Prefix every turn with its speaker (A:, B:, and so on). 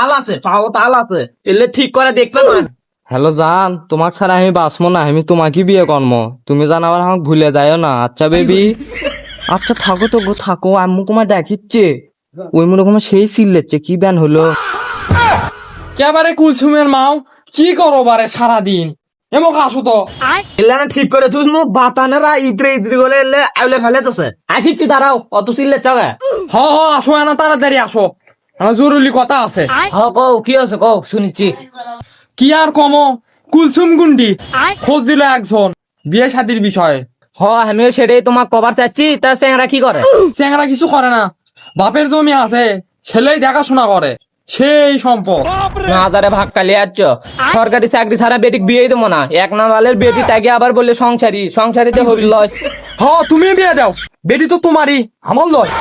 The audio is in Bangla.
A: আল আছে পাও তাল আছে এলে ঠিক করে দেখবে না।
B: হ্যালো জান, তোমার ছাড়া আমি বাঁচবো না, আমি তোমাকে বিয়ে করবো। তুমি জান আবার আমাকে ভুলে যাইও না, আচ্ছা বেবি? আচ্ছা থাকো তো গো, থাকো। আম্মু তোমার দেখিচ্ছে ওই মনে তোমার সেই চিল্লেচ্ছে, কি ব্যান হলো?
C: কেবারে কুলসুমের মাও কি করো বারে সারাদিন এমক আসো তো।
A: এলে না ঠিক করে তুই বাতানেরা ইতরে ইতরে বলে এলে আইলে ফেলেছে আসিচ্ছি দাঁড়াও অত চিল্লে চগে।
C: হ হ আসো না, তাড়াতাড়ি আসো, আমার জরুরি কথা আছে।
A: হ কও কি আছে কও শুনিচ্ছি।
C: কি আর কমো, কুলসুম গুন্ডি খোঁজ দিল একজন বিয়ে শাদির বিষয়ে।
A: হ আমিও সেটাই তোমার কভার চাচ্ছি। তা চেংরা কি করে?
C: চেংরা কিছু করে না, বাপের জমি আছে, ছেলেই দেখাশোনা করে, সেই সম্পদ।
A: হাজারে ভাগ কালিয়ে যাচ্ছ। সরকারি চাকরি ছাড়া বেটিক বিয়ে দেবো না। এক নাম্বারের বেটি তাকে আবার বললে সংসারী, সংসারীতে হবিল লয়।
C: হ তুমি বিয়ে দাও, বেটি তো তোমারই, আমার লয়।